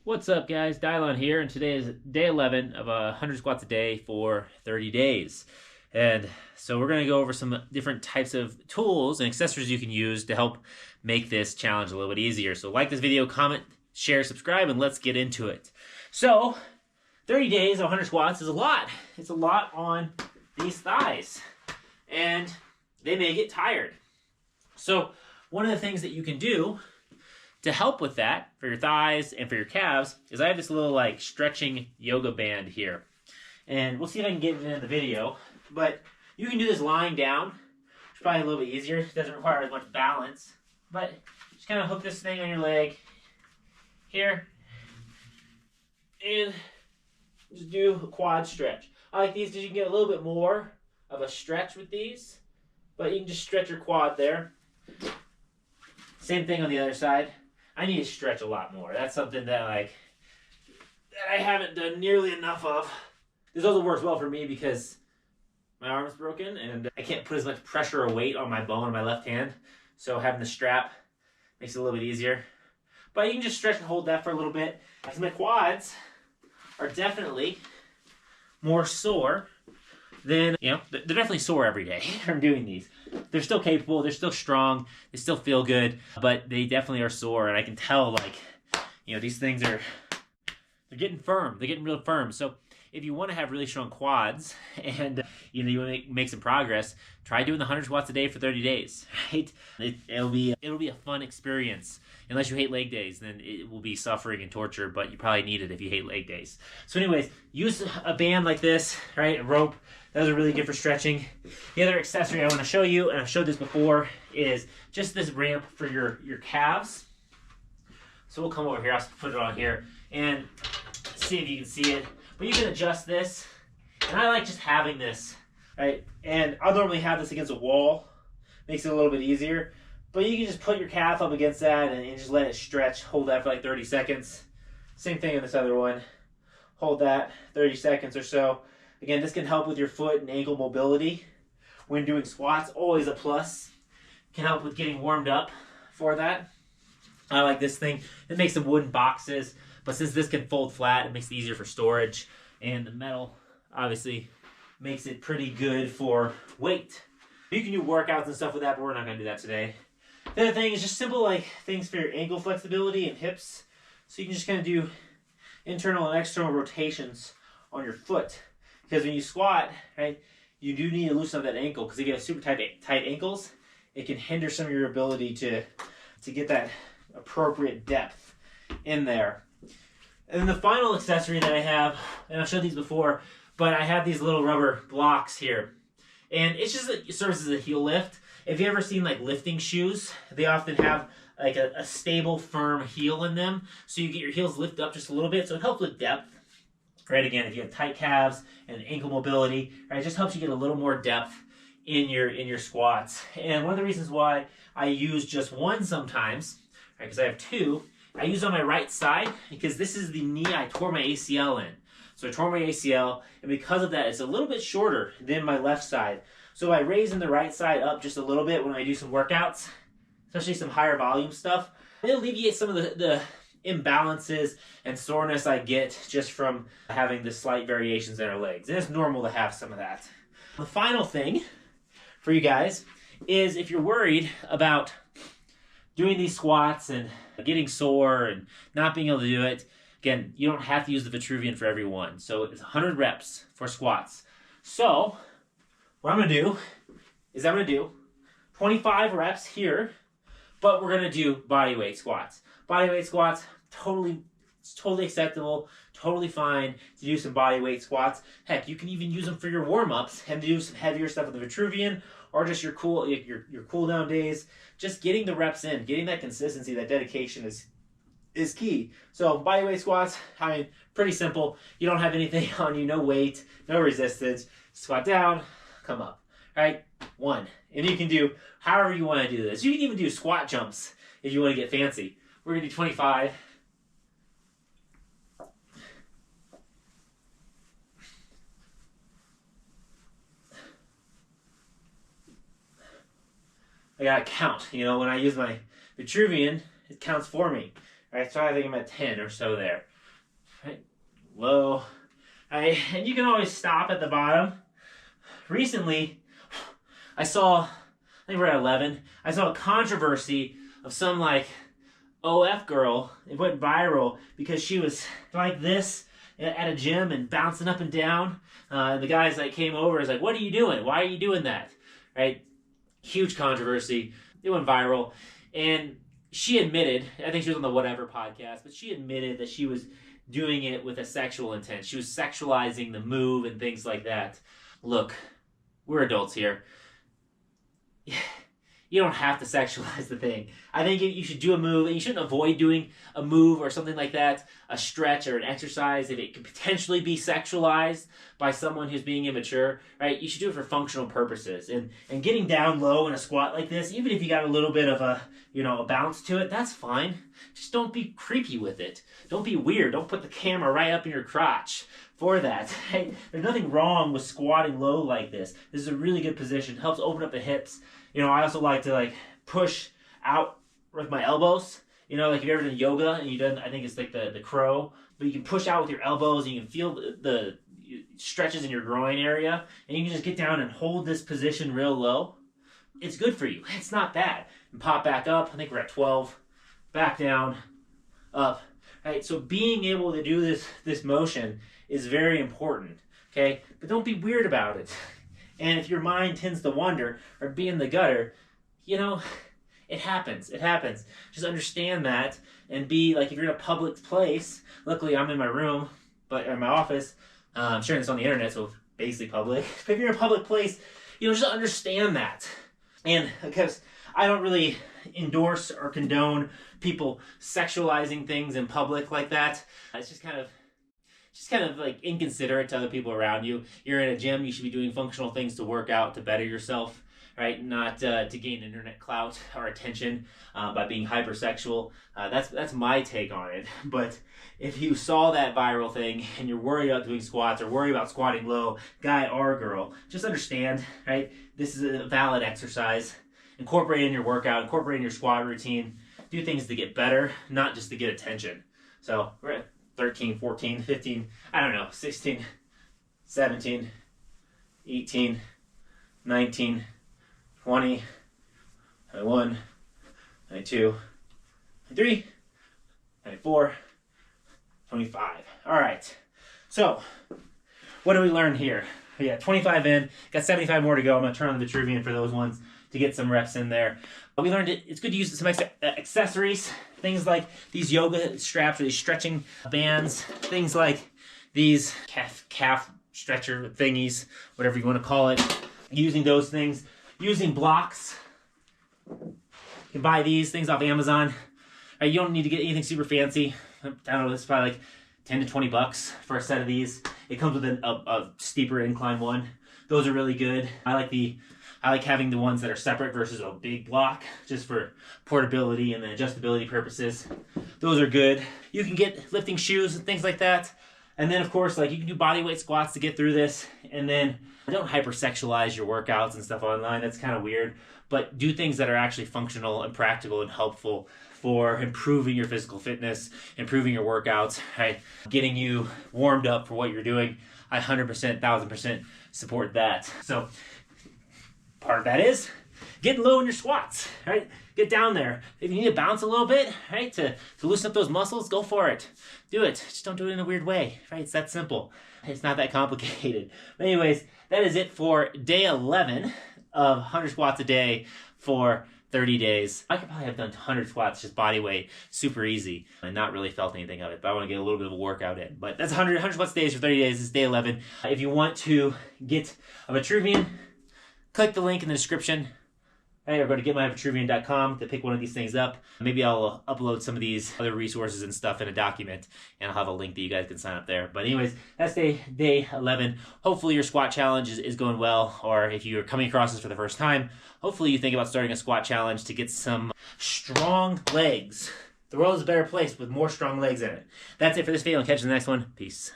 What's up, guys? Dylon here, and today is day 11 of 100 squats a day for 30 days. And so we're going to go over some different types of tools and accessories you can use to help make this challenge a little bit easier. So like this video, comment, share, subscribe, and let's get into it. So 30 days of 100 squats is a lot. It's a lot on these thighs, and they may get tired. So one of the things that you can do to help with that for your thighs and for your calves is I have this little like stretching yoga band here. And we'll see if I can get it in the video. But you can do this lying down. It's probably a little bit easier. It doesn't require as much balance. But just kind of hook this thing on your leg here. And just do a quad stretch. I like these because you can get a little bit more of a stretch with these. But you can just stretch your quad there. Same thing on the other side. I need to stretch a lot more. That's something that I haven't done nearly enough of. This also works well for me because my arm's broken and I can't put as much pressure or weight on my bone in my left hand. So having the strap makes it a little bit easier. But you can just stretch and hold that for a little bit. Because my quads are definitely more sore than, they're definitely sore every day from doing these. They're still capable, they're still strong, they still feel good, but they definitely are sore, and I can tell, these things they're getting firm, they're getting real firm. So if you want to have really strong quads and you want to make some progress, try doing the 100 squats a day for 30 days, right? It'll be a fun experience. Unless you hate leg days, then it will be suffering and torture, but you probably need it if you hate leg days. So anyways, use a band like this, right? A rope. Those are really good for stretching. The other accessory I want to show you, and I've showed this before, is just this ramp for your calves. So we'll come over here, I'll put it on here, and see if you can see it. But you can adjust this, and I like just having this, right? And I'll normally have this against a wall. Makes it a little bit easier. But you can just put your calf up against that and just let it stretch. Hold that for like 30 seconds. Same thing in this other one. Hold that 30 seconds or so. Again, this can help with your foot and ankle mobility when doing squats. Always a plus. Can help with getting warmed up for that. I like this thing. It makes some wooden boxes, but since this can fold flat, it makes it easier for storage. And the metal, obviously, makes it pretty good for weight. You can do workouts and stuff with that, but we're not going to do that today. The other thing is just simple things for your ankle flexibility and hips. So you can just kind of do internal and external rotations on your foot. Because when you squat, right, you do need to loosen up that ankle. Because if you have super tight ankles, it can hinder some of your ability to get that appropriate depth in there. And then the final accessory that I have, and I've showed these before, but I have these little rubber blocks here. And it serves as a heel lift. If you ever seen lifting shoes, they often have a stable, firm heel in them. So you get your heels lift up just a little bit. So it helps with depth. Right, again, if you have tight calves and ankle mobility, right, it just helps you get a little more depth in your squats. And one of the reasons why I use just one sometimes, right, because I have two, I use on my right side because this is the knee I tore my ACL in. So I tore my ACL, and because of that, it's a little bit shorter than my left side. So by raising the right side up just a little bit when I do some workouts, especially some higher volume stuff, it alleviates some of the imbalances and soreness I get just from having the slight variations in our legs. And it's normal to have some of that. The final thing for you guys is if you're worried about doing these squats and getting sore and not being able to do it, again, you don't have to use the Vitruvian for every one. So it's 100 reps for squats. So what I'm going to do is 25 reps here, but we're going to do body weight squats. Body weight squats, it's totally acceptable, totally fine to do some body weight squats. Heck, you can even use them for your warm-ups and do some heavier stuff with the Vitruvian or just your cool down days. Just getting the reps in, getting that consistency, that dedication is key. So body weight squats, pretty simple. You don't have anything on you, no weight, no resistance. Squat down, come up, right? One. And you can do however you want to do this. You can even do squat jumps if you want to get fancy. We're going to do 25. I got to count. When I use my Vitruvian, it counts for me. Right? So I think I'm at 10 or so there. right? Low. All right, and you can always stop at the bottom. Recently, I think we're at 11, I saw a controversy of some like OF girl. It went viral because she was like this at a gym and bouncing up and down. And the guys like came over and was like, what are you doing? Why are you doing that? Right? Huge controversy. It went viral. And she admitted, I think she was on the Whatever podcast, but she admitted that she was doing it with a sexual intent. She was sexualizing the move and things like that. Look, we're adults here. You don't have to sexualize the thing. I think you should do a move, and you shouldn't avoid doing a move or something like that, a stretch or an exercise, if it could potentially be sexualized by someone who's being immature, right? You should do it for functional purposes. And getting down low in a squat like this, even if you got a little bit of a bounce to it, that's fine. Just don't be creepy with it. Don't be weird. Don't put the camera right up in your crotch for that. Hey, there's nothing wrong with squatting low like this. This is a really good position. It helps open up the hips. I also like to push out with my elbows. Like if you've ever done yoga and you've done, I think it's like the crow, but you can push out with your elbows and you can feel the stretches in your groin area, and you can just get down and hold this position real low. It's good for you. It's not bad. And pop back up. I think we're at 12. Back down, up. Right? So being able to do this motion is very important. Okay? But don't be weird about it. And if your mind tends to wander or be in the gutter, it happens. It happens. Just understand that and be like, if you're in a public place, luckily I'm in my room, but in my office, I'm sharing this on the internet, so basically public. But if you're in a public place, just understand that. And because I don't really endorse or condone people sexualizing things in public like that. It's just kind of like inconsiderate to other people around you. You're in a gym, you should be doing functional things to work out, to better yourself, right? Not to gain internet clout or attention by being hypersexual. That's my take on it. But if you saw that viral thing and you're worried about doing squats or worried about squatting low, guy or girl, just understand, right? This is a valid exercise. Incorporate it in your workout, incorporate it in your squat routine. Do things to get better, not just to get attention. So we're at 13, 14, 15, 16, 17, 18, 19, 20, 21, 22, 23, 24, 25. All right. So what do we learn here? We got 25 in, got 75 more to go. I'm going to turn on the Vitruvian for those ones to get some reps in there. But we learned it's good to use some extra accessories, things like these yoga straps or these stretching bands, things like these calf stretcher thingies, whatever you want to call it. Using those things, using blocks. You can buy these things off Amazon. You don't need to get anything super fancy. I don't know, it's probably like 10 to 20 bucks for a set of these. It comes with a steeper incline one. Those are really good. I like having the ones that are separate versus a big block, just for portability and adjustability purposes. Those are good. You can get lifting shoes and things like that. And then, of course, you can do body weight squats to get through this. And then don't hypersexualize your workouts and stuff online. That's kind of weird. But do things that are actually functional and practical and helpful for improving your physical fitness, improving your workouts, right? Getting you warmed up for what you're doing. I 100%, 1000% support that. So part of that is getting low in your squats, right? Get down there. If you need to bounce a little bit, right, to loosen up those muscles, go for it. Do it. Just don't do it in a weird way, right? It's that simple. It's not that complicated. But anyways, that is it for day 11 of 100 squats a day for 30 days. I could probably have done 100 squats, just body weight, super easy, and not really felt anything of it, but I want to get a little bit of a workout in. But that's 100 squats days for 30 days. This is day 11. If you want to get a Vitruvian, click the link in the description, right, or go to getmyvitruvian.com to pick one of these things up. Maybe I'll upload some of these other resources and stuff in a document, and I'll have a link that you guys can sign up there. But anyways, that's day 11. Hopefully your squat challenge is going well, or if you're coming across this for the first time, hopefully you think about starting a squat challenge to get some strong legs. The world is a better place with more strong legs in it. That's it for this video. I'll catch you in the next one. Peace.